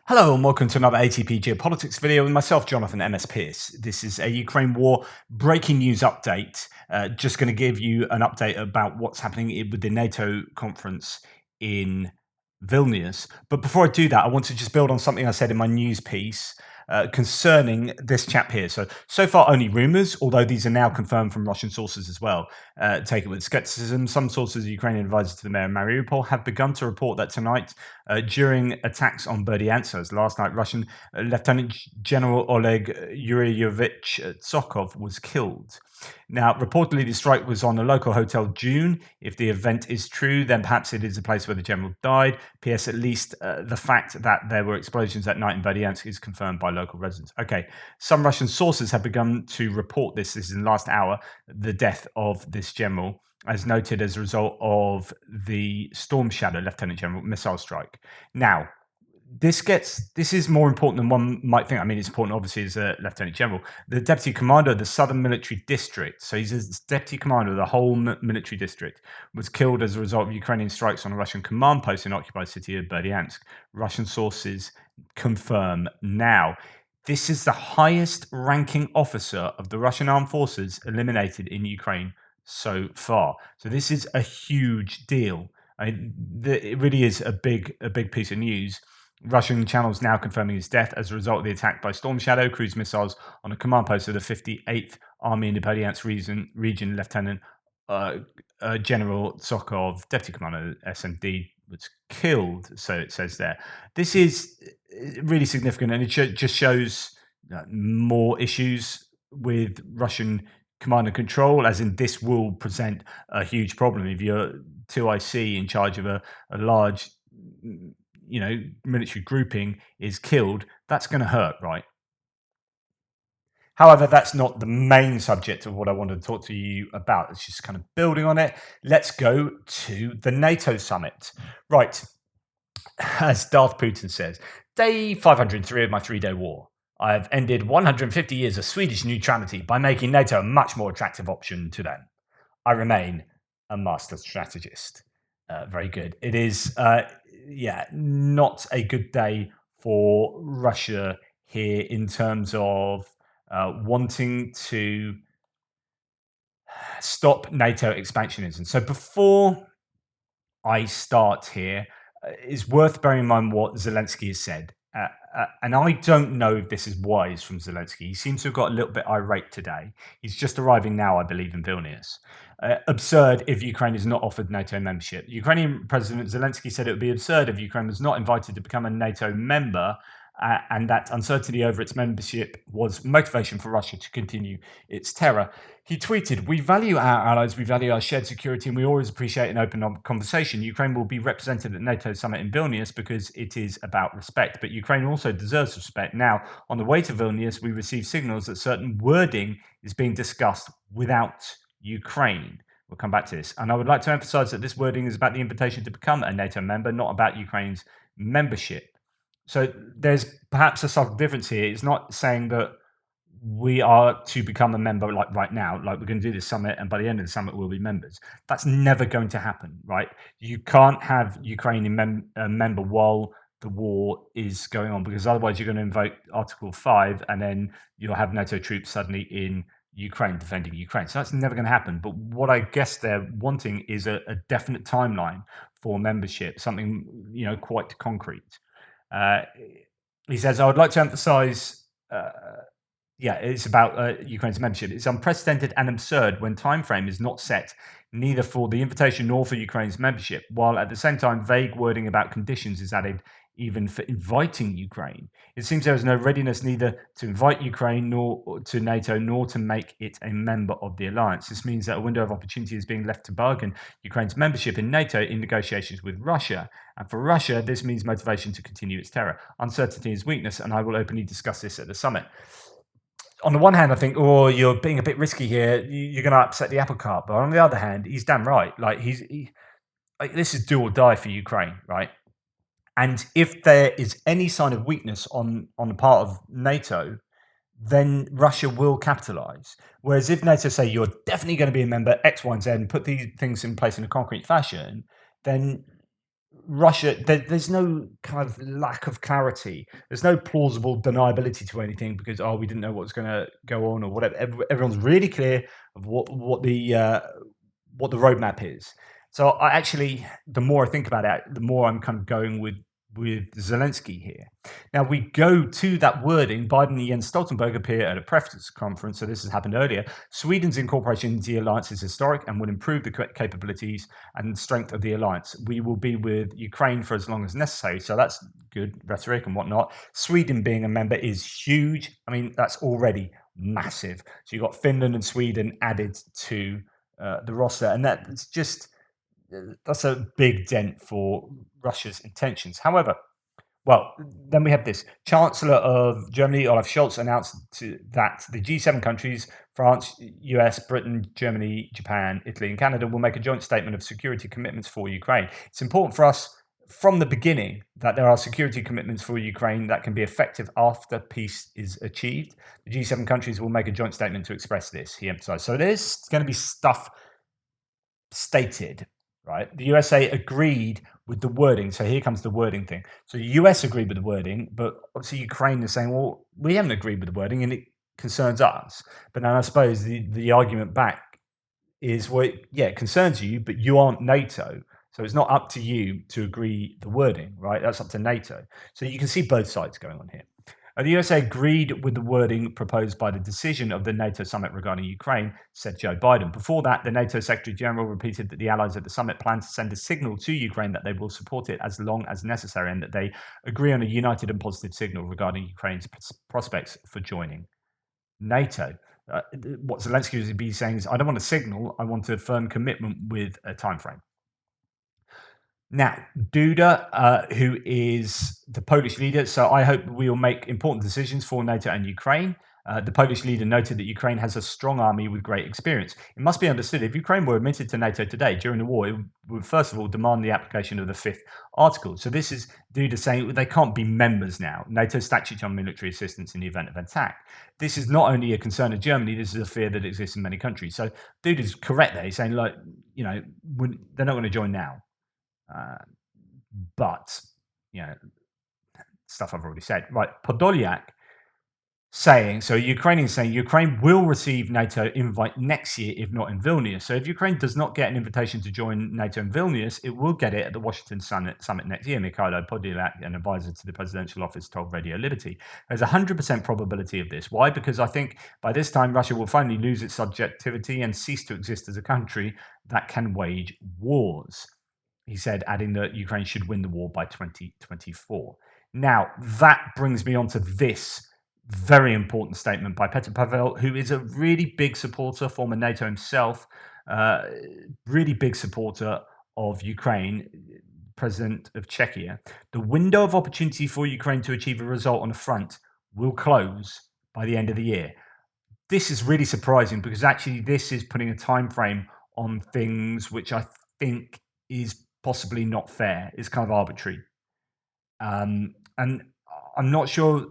Hello and welcome to another ATP Geopolitics video with myself, Jonathan MS Pearce. This is a Ukraine war breaking news update. Just going to give you an update about what's happening with the NATO conference in Vilnius. But before I do that, I want to just build on something I said in my news piece concerning this chap here. So far, only rumors, although these are now confirmed from Russian sources as well. Take it with skepticism. Some sources, Ukrainian advisors to the mayor of Mariupol, have begun to report that tonight, during attacks on Berdyansk, last night, Russian Lieutenant General Oleg Yuryevich Tsokov was killed. Now, reportedly, the strike was on a local hotel June. If the event is true, then perhaps it is a place where the general died. P.S. At least the fact that there were explosions that night in Berdyansk is confirmed by local residents. Okay, some Russian sources have begun to report this. This is in the last hour, the death of this general, as noted as a result of the Storm Shadow Lieutenant General missile strike. Now, this is more important than one might think. I mean, it's important, obviously, as a lieutenant general. The deputy commander of the Southern Military District, so he's a deputy commander of the whole military district, was killed as a result of Ukrainian strikes on a Russian command post in the occupied city of Berdyansk. Russian sources confirm now. This is the highest ranking officer of the Russian armed forces eliminated in Ukraine so far. So this is a huge deal. It really is a big piece of news. Russian channels now confirming his death as a result of the attack by Storm Shadow cruise missiles on a command post of the 58th Army in the Berdyansk region. Lieutenant General Tsokov, Deputy Commander SMD, was killed. So it says there. This is really significant, and it just shows more issues with Russian command and control, as in this will present a huge problem if you're 2IC in charge of a large military grouping is killed. That's going to hurt, right? However, that's not the main subject of what I wanted to talk to you about. It's just kind of building on it. Let's go to the NATO summit. Right. As Darth Putin says, day 503 of my 3-day war. I have ended 150 years of Swedish neutrality by making NATO a much more attractive option to them. I remain a master strategist. Very good. It is, not a good day for Russia here in terms of wanting to stop NATO expansionism. So before I start here, it's worth bearing in mind what Zelensky has said. And I don't know if this is wise from Zelensky. He seems to have got a little bit irate today. He's just arriving now, I believe, in Vilnius. Absurd if Ukraine is not offered NATO membership. Ukrainian President Zelensky said it would be absurd if Ukraine was not invited to become a NATO member, and that uncertainty over its membership was motivation for Russia to continue its terror. He tweeted, "We value our allies, we value our shared security, and we always appreciate an open conversation. Ukraine will be represented at NATO summit in Vilnius because it is about respect, but Ukraine also deserves respect. Now, on the way to Vilnius, we received signals that certain wording is being discussed without Ukraine." We'll come back to this. And I would like to emphasize that this wording is about the invitation to become a NATO member, not about Ukraine's membership. So there's perhaps a subtle difference here. It's not saying that we are to become a member like right now, like we're going to do this summit and by the end of the summit we'll be members. That's never going to happen, right? You can't have Ukraine a member while the war is going on, because otherwise you're going to invoke Article 5 and then you'll have NATO troops suddenly in Ukraine defending Ukraine. So that's never going to happen. But what I guess they're wanting is a definite timeline for membership, something quite concrete. He says, "I would like to emphasize, it's about Ukraine's membership. It's unprecedented and absurd when time frame is not set neither for the invitation nor for Ukraine's membership, while at the same time vague wording about conditions is added even for inviting Ukraine. It seems there is no readiness neither to invite Ukraine nor to NATO nor to make it a member of the alliance. This means that a window of opportunity is being left to bargain Ukraine's membership in NATO in negotiations with Russia. And for Russia, this means motivation to continue its terror. Uncertainty is weakness, and I will openly discuss this at the summit." On the one hand, I think, you're being a bit risky here. You're going to upset the apple cart. But on the other hand, he's damn right. Like this is do or die for Ukraine, right? And if there is any sign of weakness on the part of NATO, then Russia will capitalize. Whereas if NATO say you're definitely going to be a member X, Y, and Z and put these things in place in a concrete fashion, then Russia, there's no kind of lack of clarity. There's no plausible deniability to anything because we didn't know what was going to go on or whatever. Everyone's really clear of what the roadmap is. So I actually, the more I think about it, the more I'm kind of going with Zelensky here. Now we go to that wording. Biden and Jens Stoltenberg appear at a press conference, so this has happened earlier. Sweden's incorporation into the alliance is historic and will improve the capabilities and strength of the alliance. We will be with Ukraine for as long as necessary, so that's good rhetoric and whatnot. Sweden being a member is huge. I mean, that's already massive. So you've got Finland and Sweden added to the roster, and that's a big dent for Russia's intentions. However, then we have this. Chancellor of Germany, Olaf Scholz, announced that the G7 countries, France, US, Britain, Germany, Japan, Italy, and Canada, will make a joint statement of security commitments for Ukraine. It's important for us from the beginning that there are security commitments for Ukraine that can be effective after peace is achieved. The G7 countries will make a joint statement to express this, he emphasized. So there's going to be stuff stated, right? The USA agreed with the wording. So here comes the wording thing. So the US agreed with the wording, but obviously Ukraine is saying, well, we haven't agreed with the wording and it concerns us. But then I suppose the argument back is, well, yeah, it concerns you, but you aren't NATO. So it's not up to you to agree the wording, right? That's up to NATO. So you can see both sides going on here. The USA agreed with the wording proposed by the decision of the NATO summit regarding Ukraine, said Joe Biden. Before that, the NATO Secretary General repeated that the allies at the summit plan to send a signal to Ukraine that they will support it as long as necessary and that they agree on a united and positive signal regarding Ukraine's prospects for joining NATO. What Zelensky would be saying is, I don't want a signal, I want a firm commitment with a time frame. Now, Duda, who is the Polish leader, so I hope we will make important decisions for NATO and Ukraine. The Polish leader noted that Ukraine has a strong army with great experience. It must be understood, if Ukraine were admitted to NATO today during the war, it would first of all demand the application of the 5th article. So this is Duda saying they can't be members now. NATO statute on military assistance in the event of attack. This is not only a concern of Germany, this is a fear that exists in many countries. So Duda's correct there. He's saying, like, they're not going to join now. But stuff I've already said. Right, Podolyak saying, so Ukrainians saying Ukraine will receive NATO invite next year, if not in Vilnius. So if Ukraine does not get an invitation to join NATO in Vilnius, it will get it at the Washington Summit next year. Mikhailo Podolyak, an advisor to the presidential office, told Radio Liberty. There's a 100% probability of this. Why? Because I think by this time Russia will finally lose its subjectivity and cease to exist as a country that can wage wars. He said, adding that Ukraine should win the war by 2024. Now, that brings me on to this very important statement by Petr Pavel, who is a really big supporter, former NATO himself, really big supporter of Ukraine, president of Czechia. The window of opportunity for Ukraine to achieve a result on the front will close by the end of the year. This is really surprising because actually this is putting a time frame on things which I think is possibly not fair. It's kind of arbitrary. And I'm not sure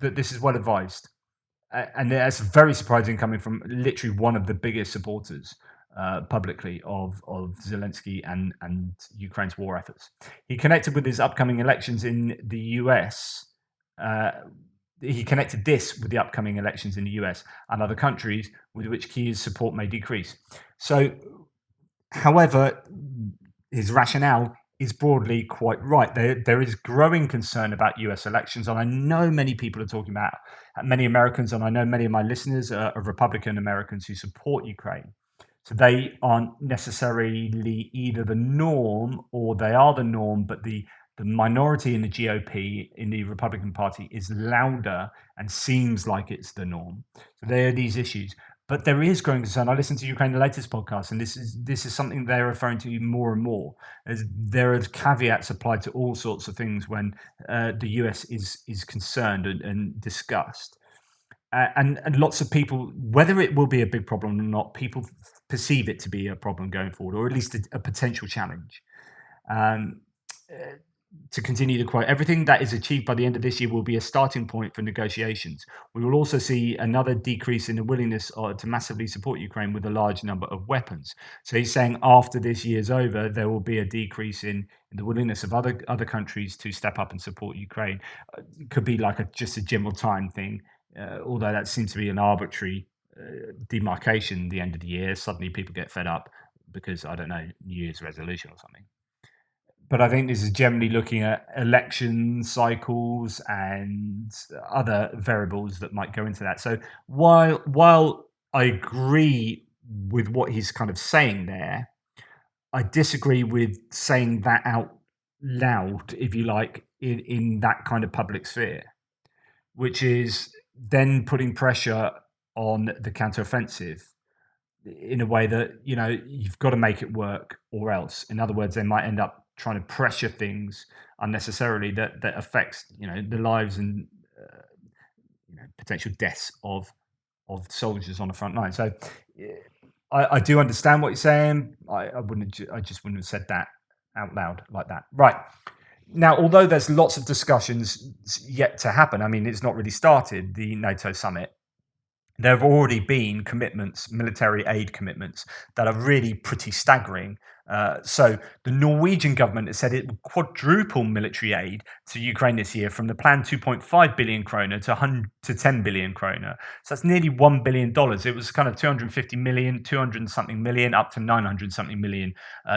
that this is well advised. And that's very surprising coming from literally one of the biggest supporters publicly of Zelensky and Ukraine's war efforts. He connected with his upcoming elections in the US. He connected this with the upcoming elections in the US and other countries with which Kiev's support may decrease. So, however, his rationale is broadly quite right. There is growing concern about US elections, and I know many people are talking about, many Americans, and I know many of my listeners are Republican Americans who support Ukraine. So they aren't necessarily either the norm or they are the norm, but the minority in the GOP, in the Republican Party, is louder and seems like it's the norm. So there are these issues. But there is growing concern. I listened to Ukraine the latest podcast, and this is something they're referring to more and more. As there are caveats applied to all sorts of things when the US is concerned and discussed. And lots of people, whether it will be a big problem or not, people perceive it to be a problem going forward, or at least a potential challenge. to continue the quote, everything that is achieved by the end of this year will be a starting point for negotiations. We will also see another decrease in the willingness to massively support Ukraine with a large number of weapons. So he's saying after this year's over, there will be a decrease in the willingness of other countries to step up and support Ukraine. Could be like just a general time thing, although that seems to be an arbitrary demarcation. The end of the year, suddenly people get fed up because I don't know, New Year's resolution or something. But I think this is generally looking at election cycles and other variables that might go into that. So while I agree with what he's kind of saying there, I disagree with saying that out loud, if you like, in that kind of public sphere, which is then putting pressure on the counteroffensive in a way that you've got to make it work or else. In other words, they might end up trying to pressure things unnecessarily that affects the lives and potential deaths of soldiers on the front line. So I do understand what you're saying. I just wouldn't have said that out loud like that. Right. Now, although there's lots of discussions yet to happen, I mean, it's not really started, the NATO summit. There have already been commitments, military aid commitments, that are really pretty staggering. So the Norwegian government has said it will quadruple military aid to Ukraine this year from the planned 2.5 billion kroner to 10 billion kroner. So that's nearly $1 billion. It was kind of 250 million, 200 something million, up to 900 something million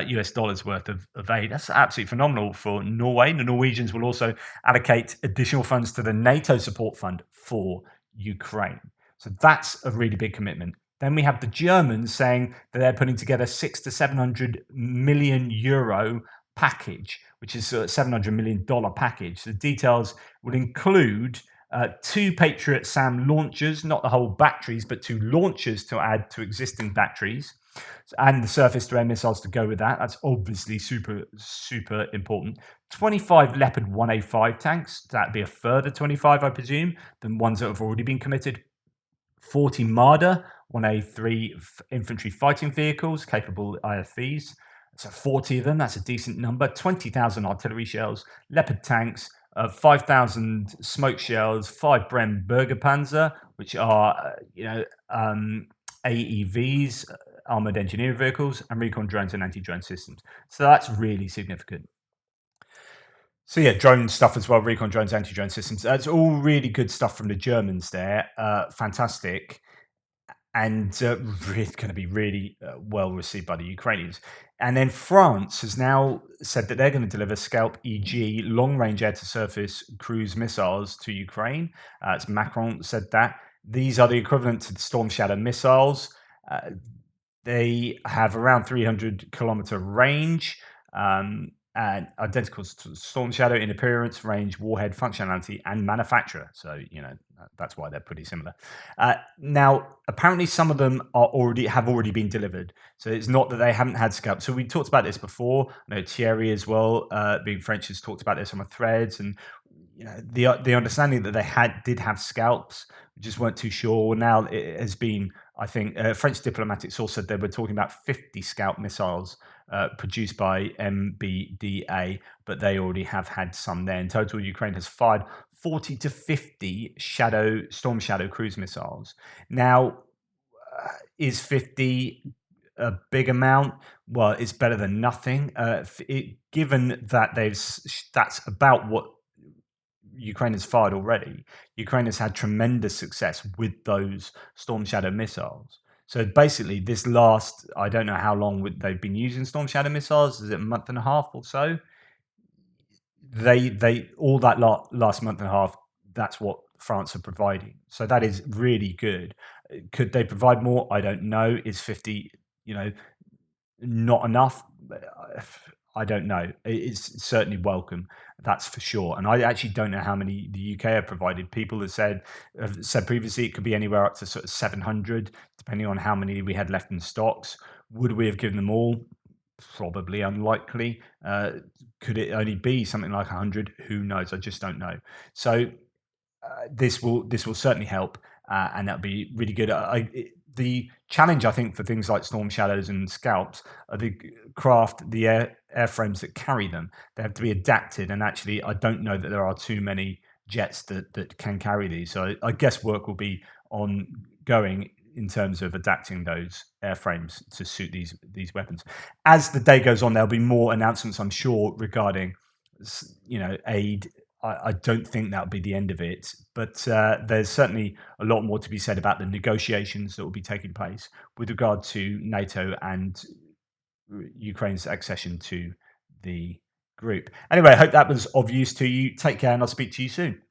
US dollars worth of aid. That's absolutely phenomenal for Norway. The Norwegians will also allocate additional funds to the NATO support fund for Ukraine. So that's a really big commitment. Then we have the Germans saying that they're putting together 600 to 700 million euro package, which is a $700 million package. The details will include 2 Patriot SAM launchers, not the whole batteries, but 2 launchers to add to existing batteries, and the surface-to-air missiles to go with that. That's obviously super, super important. 25 Leopard 1A5 tanks. That'd be a further 25, I presume, than ones that have already been committed. 40 Marder 1A3 infantry fighting vehicles, capable IFVs. So 40 of them, that's a decent number. 20,000 artillery shells, Leopard tanks, 5,000 smoke shells, 5 Brem Panzer, which are AEVs, armored engineering vehicles, and recon drones and anti-drone systems. So that's really significant. So yeah, drone stuff as well, recon drones, anti-drone systems. That's all really good stuff from the Germans there. Fantastic. And it's going to be really well received by the Ukrainians. And then France has now said that they're going to deliver Scalp EG long-range air-to-surface cruise missiles to Ukraine. It's Macron said that. These are the equivalent to the Storm Shadow missiles. They have around 300-kilometer range. And identical to Storm Shadow in appearance, range, warhead, functionality, and manufacturer. So, that's why they're pretty similar. Now, apparently some of them have already been delivered. So it's not that they haven't had Scalp. So we talked about this before. Thierry as well, being French, has talked about this on the threads. And, the understanding that they did have Scalps, we just weren't too sure. Now it has been, I think, a French diplomatic source said they were talking about 50 Scalp missiles produced by MBDA, but they already have had some there. In total, Ukraine has fired 40 to 50 Storm Shadow cruise missiles. Now, is 50 a big amount? Well, it's better than nothing. Given that that's about what Ukraine has fired already. Ukraine has had tremendous success with those Storm Shadow missiles. So basically, this last, I don't know how long they've been using Storm Shadow missiles. Is it a month and a half or so? They all that last month and a half, that's what France are providing. So that is really good. Could they provide more? I don't know. Is 50, not enough? I don't know. It's certainly welcome, that's for sure. And I actually don't know how many the UK have provided. People have said previously it could be anywhere up to sort of 700, depending on how many we had left in stocks. Would we have given them all? Probably unlikely. Could it only be something like 100? Who knows? I just don't know. So this will certainly help, and that'll be really good. the challenge, I think, for things like Storm Shadows and Scalps are the craft, the airframes that carry them. They have to be adapted, and actually, I don't know that there are too many jets that can carry these. So I guess work will be ongoing in terms of adapting those airframes to suit these weapons. As the day goes on, there'll be more announcements, I'm sure, regarding aid. I don't think that'll be the end of it, but there's certainly a lot more to be said about the negotiations that will be taking place with regard to NATO and Ukraine's accession to the group. Anyway, I hope that was of use to you. Take care, and I'll speak to you soon.